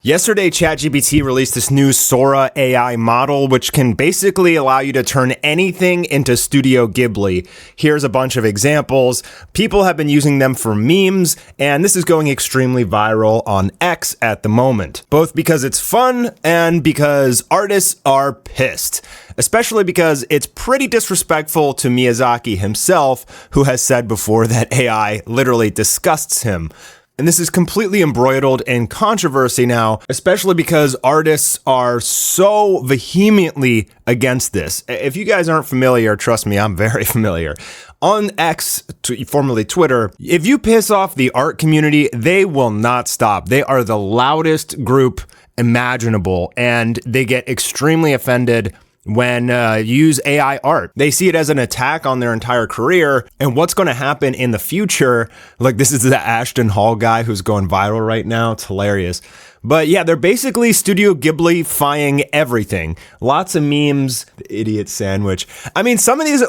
Yesterday, ChatGPT released this new Sora AI model, which can basically allow you to turn anything into Studio Ghibli. Here's a bunch of examples. People have been using them for memes, and this is going extremely viral on X at the moment, both because it's fun and because artists are pissed, especially because it's pretty disrespectful to Miyazaki himself, who has said before that AI literally disgusts him. And this is completely embroiled in controversy now, especially because artists are so vehemently against this. If you guys aren't familiar, trust me, I'm very familiar. On X, formerly Twitter, if you piss off the art community, they will not stop. They are the loudest group imaginable, and they get extremely offended when you use AI art. They see it as an attack on their entire career and what's going to happen in the future. Like, this is the Ashton Hall guy who's going viral right now. It's hilarious. But yeah, they're basically Studio Ghibli-fying everything. Lots of memes, the idiot sandwich. I mean, some of these,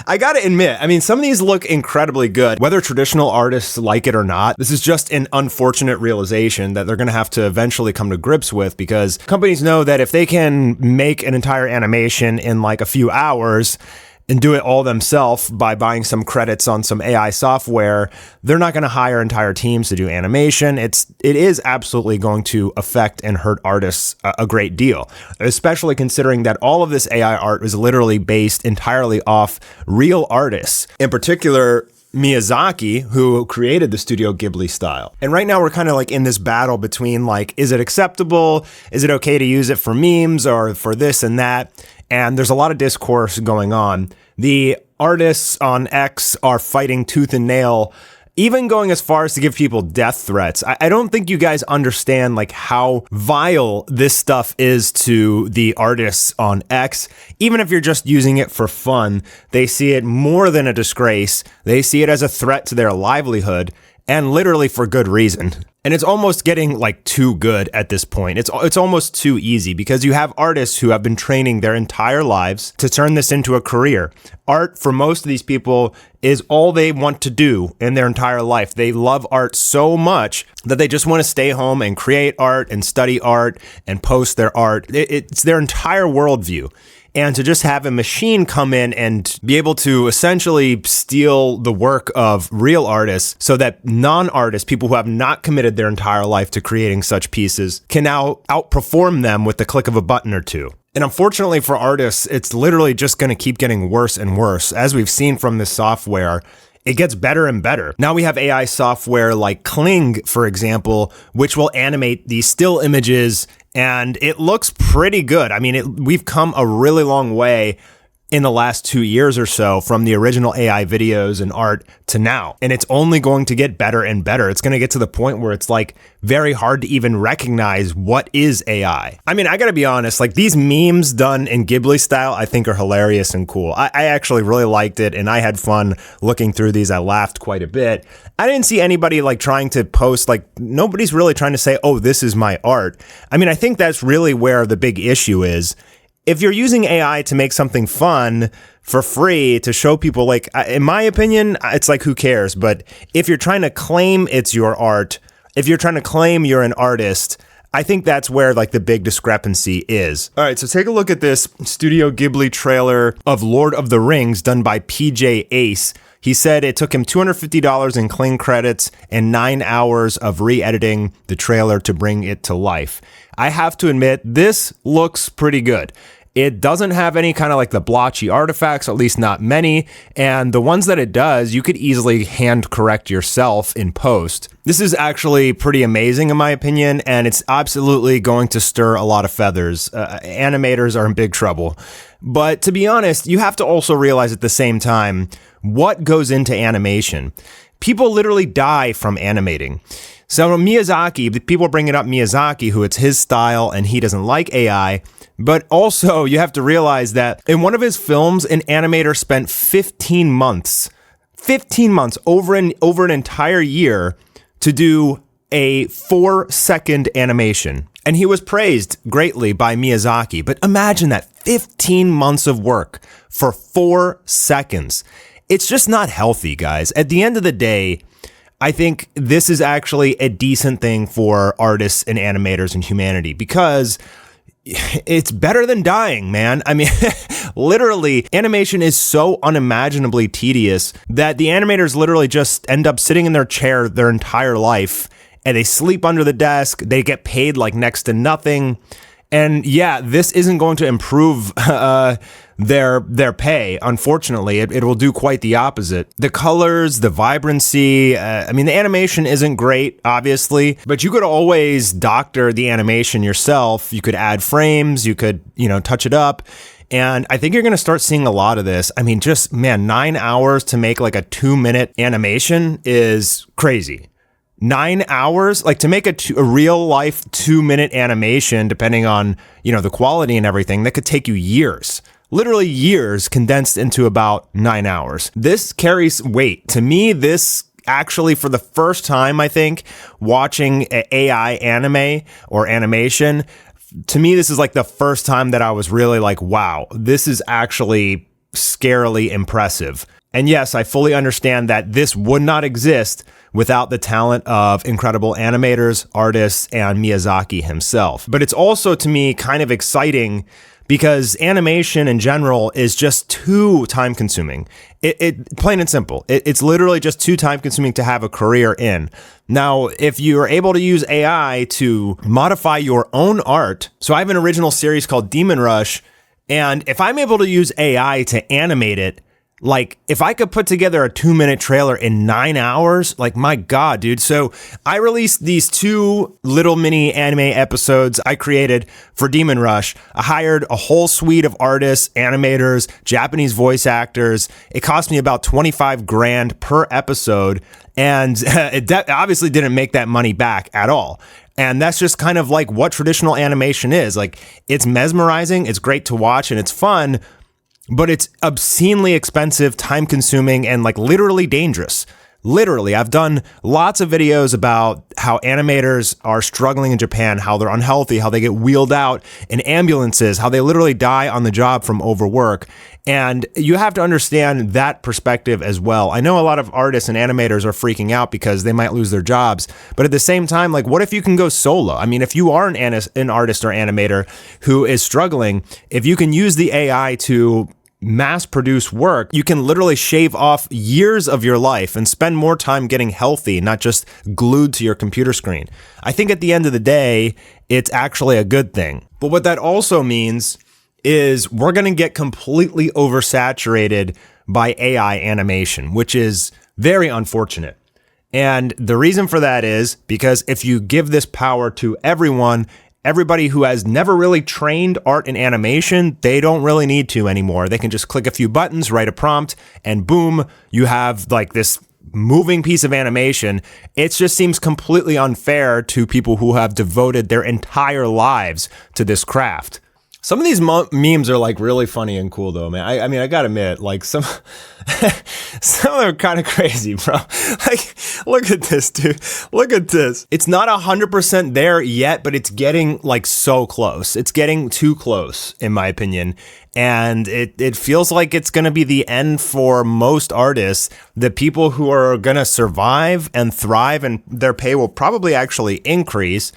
I gotta admit, some of these look incredibly good. Whether traditional artists like it or not, this is just an unfortunate realization that they're gonna have to eventually come to grips with, because companies know that if they can make an entire animation in like a few hours and do it all themselves by buying some credits on some AI software, they're not going to hire entire teams to do animation. It is absolutely going to affect and hurt artists a great deal, especially considering that all of this AI art is literally based entirely off real artists, in particular Miyazaki, who created the Studio Ghibli style. And right now we're kind of like in this battle between like, is it acceptable? Is it okay to use it for memes or for this and that? And there's a lot of discourse going on. The artists on X are fighting tooth and nail, even going as far as to give people death threats. I don't think you guys understand like how vile this stuff is to the artists on X. Even if you're just using it for fun, they see it more than a disgrace. They see it as a threat to their livelihood, and literally for good reason. And it's almost getting like too good at this point. It's almost too easy, because you have artists who have been training their entire lives to turn this into a career. Art, for most of these people, is all they want to do in their entire life. They love art so much that they just want to stay home and create art and study art and post their art. It's their entire worldview. And to just have a machine come in and be able to essentially steal the work of real artists, so that non-artists, people who have not committed their entire life to creating such pieces, can now outperform them with the click of a button or two. And unfortunately for artists, it's literally just going to keep getting worse and worse. As we've seen from this software, it gets better and better. Now we have AI software like Kling, for example, which will animate these still images, and it looks pretty good. We've come a really long way in the last 2 years or so from the original AI videos and art to now. And it's only going to get better and better. It's going to get to the point where it's like very hard to even recognize what is AI. I gotta be honest, like these memes done in Ghibli style, I think are hilarious and cool. I actually really liked it, and I had fun looking through these. I laughed quite a bit. I didn't see anybody like trying to post, like nobody's really trying to say, oh, this is my art. I think that's really where the big issue is. If you're using AI to make something fun for free to show people, like, in my opinion, it's like, who cares? But if you're trying to claim it's your art, if you're trying to claim you're an artist, I think that's where like the big discrepancy is. All right, so take a look at this Studio Ghibli trailer of Lord of the Rings done by PJ Ace. He said it took him $250 in Kling credits and 9 hours of re-editing the trailer to bring it to life. I have to admit, this looks pretty good. It doesn't have any kind of like the blotchy artifacts, at least not many, and the ones that it does, you could easily hand correct yourself in post. This is actually pretty amazing in my opinion, and it's absolutely going to stir a lot of feathers. Animators are in big trouble. But to be honest, you have to also realize at the same time what goes into animation. People literally die from animating. So Miyazaki, people are bringing up Miyazaki, who it's his style and he doesn't like AI. But also you have to realize that in one of his films, an animator spent 15 months over an entire year to do a 4-second animation. And he was praised greatly by Miyazaki. But imagine that, 15 months of work for 4 seconds. It's just not healthy, guys. At the end of the day, I think this is actually a decent thing for artists and animators and humanity because it's better than dying, man. I mean, literally, animation is so unimaginably tedious that the animators literally just end up sitting in their chair their entire life and they sleep under the desk. They get paid like next to nothing. And yeah, this isn't going to improve their pay. Unfortunately, it will do quite the opposite. The colors, the vibrancy, I mean, the animation isn't great, obviously, but you could always doctor the animation yourself. You could add frames, you could, touch it up. And I think you're going to start seeing a lot of this. I mean, just, man, 9 hours to make like a 2-minute animation is crazy. 9 hours, like to make a real life 2-minute animation, depending on, the quality and everything, that could take you years. Literally years condensed into about 9 hours. This carries weight. To me, this actually, for the first time, I think, watching AI anime or animation, to me, this is like the first time that I was really like, wow, this is actually scarily impressive. And yes, I fully understand that this would not exist without the talent of incredible animators, artists, and Miyazaki himself. But it's also, to me, kind of exciting because animation in general is just too time-consuming. It plain and simple. It's literally just too time-consuming to have a career in. Now, if you are able to use AI to modify your own art, so I have an original series called Demon Rush, and if I'm able to use AI to animate it, like, if I could put together a 2-minute trailer in 9 hours, like, my God, dude. So I released these 2 little mini anime episodes I created for Demon Rush. I hired a whole suite of artists, animators, Japanese voice actors. It cost me about $25,000 per episode. And it obviously didn't make that money back at all. And that's just kind of like what traditional animation is. Like, it's mesmerizing, it's great to watch, and it's fun, but it's obscenely expensive, time-consuming, and like literally dangerous. Literally, I've done lots of videos about how animators are struggling in Japan, how they're unhealthy, how they get wheeled out in ambulances, how they literally die on the job from overwork. And you have to understand that perspective as well. I know a lot of artists and animators are freaking out because they might lose their jobs. But at the same time, like, what if you can go solo? I mean, if you are an artist or animator who is struggling, if you can use the AI to mass produce work, you can literally shave off years of your life and spend more time getting healthy, not just glued to your computer screen. I think at the end of the day, it's actually a good thing. But what that also means is we're going to get completely oversaturated by AI animation, which is very unfortunate. And the reason for that is because if you give this power to everybody who has never really trained art and animation, they don't really need to anymore. They can just click a few buttons, write a prompt, and boom, you have like this moving piece of animation. It just seems completely unfair to people who have devoted their entire lives to this craft. Some of these memes are like really funny and cool though, man. I mean, I gotta admit, like some of them are kind of crazy, bro. Like, look at this, dude. Look at this. It's not 100% there yet, but it's getting like so close. It's getting too close, in my opinion. And it feels like it's going to be the end for most artists. The people who are going to survive and thrive and their pay will probably actually increase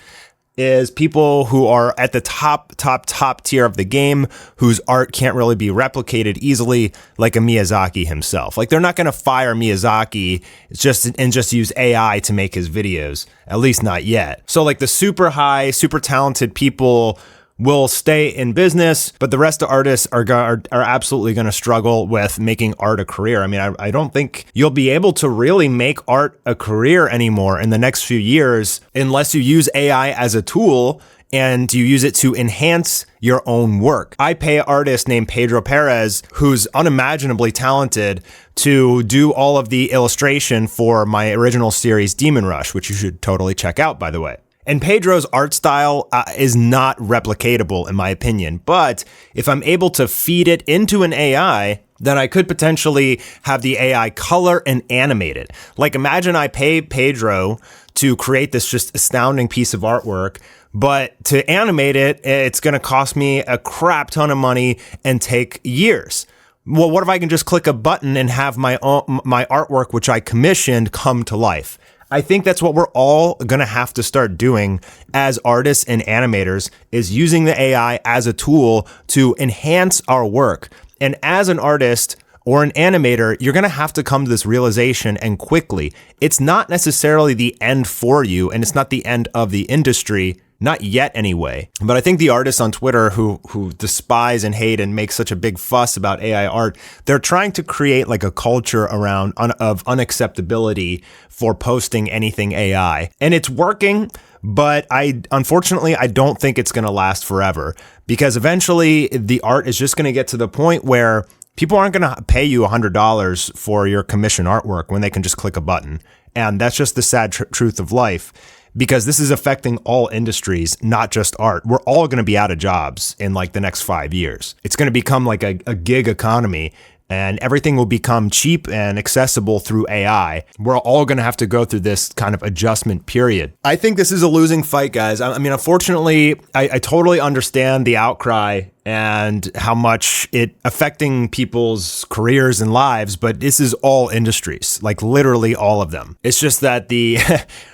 is people who are at the top tier of the game, whose art can't really be replicated easily, like a Miyazaki himself. Like, they're not going to fire Miyazaki just use AI to make his videos, at least not yet. So like the super high, super talented people will stay in business, but the rest of artists are absolutely going to struggle with making art a career. I mean, I don't think you'll be able to really make art a career anymore in the next few years unless you use AI as a tool and you use it to enhance your own work. I pay an artist named Pedro Perez, who's unimaginably talented, to do all of the illustration for my original series, Demon Rush, which you should totally check out, by the way. And Pedro's art style is not replicatable, in my opinion. But if I'm able to feed it into an AI, then I could potentially have the AI color and animate it. Like, imagine I pay Pedro to create this just astounding piece of artwork, but to animate it, it's going to cost me a crap ton of money and take years. Well, what if I can just click a button and have my artwork, which I commissioned, come to life? I think that's what we're all going to have to start doing as artists and animators, is using the AI as a tool to enhance our work. And as an artist or an animator, you're going to have to come to this realization, and quickly. It's not necessarily the end for you, and it's not the end of the industry. Not yet, anyway. But I think the artists on Twitter who despise and hate and make such a big fuss about AI art, they're trying to create like a culture around of unacceptability for posting anything AI. And it's working, but unfortunately, I don't think it's going to last forever, because eventually the art is just going to get to the point where people aren't going to pay you $100 for your commission artwork when they can just click a button. And that's just the sad truth of life, because this is affecting all industries, not just art. We're all going to be out of jobs in like the next 5 years. It's going to become like a gig economy, and everything will become cheap and accessible through AI. We're all going to have to go through this kind of adjustment period. I think this is a losing fight, guys. I mean, unfortunately, I totally understand the outcry and how much it affecting people's careers and lives, but this is all industries, like literally all of them. It's just that the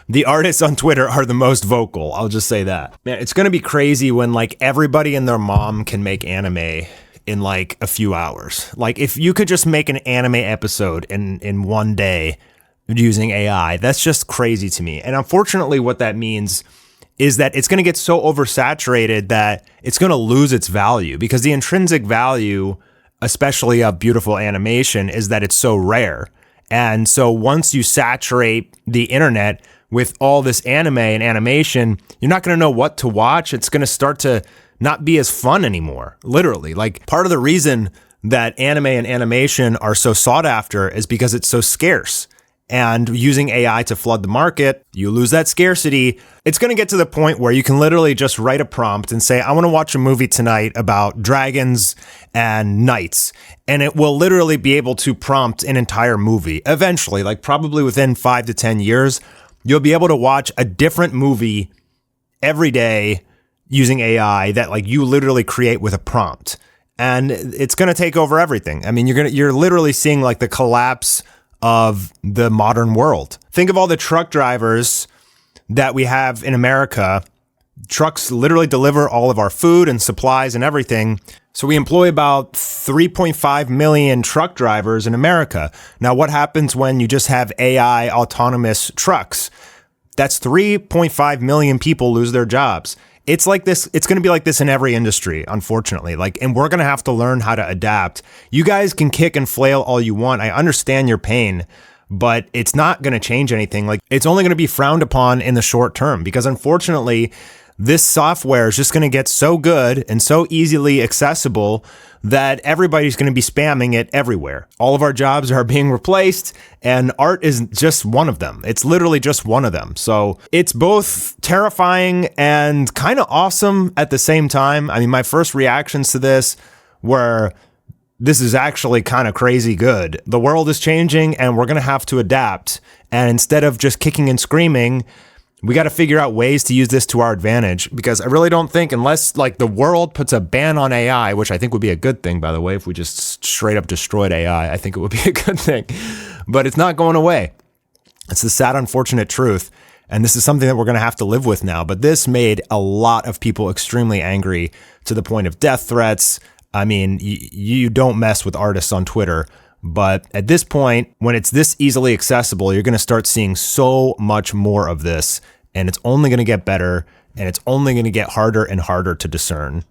the artists on Twitter are the most vocal. I'll just say that. Man, it's going to be crazy when like everybody and their mom can make anime in like a few hours. Like if you could just make an anime episode in one day using AI, that's just crazy to me. And unfortunately, what that means is that it's going to get so oversaturated that it's going to lose its value, because the intrinsic value, especially of beautiful animation, is that it's so rare. And so once you saturate the internet with all this anime and animation, you're not going to know what to watch. It's going to start to not be as fun anymore, literally. Like, part of the reason that anime and animation are so sought after is because it's so scarce. And using AI to flood the market, you lose that scarcity. It's going to get to the point where you can literally just write a prompt and say, I want to watch a movie tonight about dragons and knights. And it will literally be able to prompt an entire movie. Eventually, like probably within 5 to 10 years, you'll be able to watch a different movie every day using AI that like you literally create with a prompt. And it's going to take over everything. I mean, you're literally seeing like the collapse of the modern world. Think of all the truck drivers that we have in America. Trucks literally deliver all of our food and supplies and everything. So we employ about 3.5 million truck drivers in America. Now, what happens when you just have AI autonomous trucks? That's 3.5 million people lose their jobs. It's like this. It's going to be like this in every industry, unfortunately. Like, and we're going to have to learn how to adapt. You guys can kick and flail all you want. I understand your pain, but it's not going to change anything. Like, it's only going to be frowned upon in the short term, because unfortunately, this software is just going to get so good and so easily accessible that everybody's going to be spamming it everywhere. All of our jobs are being replaced, and art is just one of them. It's literally just one of them. So it's both terrifying and kind of awesome at the same time. I mean, my first reactions to this were, this is actually kind of crazy good. The world is changing and we're going to have to adapt. And instead of just kicking and screaming, we got to figure out ways to use this to our advantage, because I really don't think, unless like the world puts a ban on AI, which I think would be a good thing, by the way, if we just straight up destroyed AI, I think it would be a good thing, but it's not going away. It's the sad, unfortunate truth. And this is something that we're going to have to live with now. But this made a lot of people extremely angry, to the point of death threats. I mean, you don't mess with artists on Twitter. But at this point, when it's this easily accessible, you're going to start seeing so much more of this, and it's only going to get better, and it's only going to get harder and harder to discern.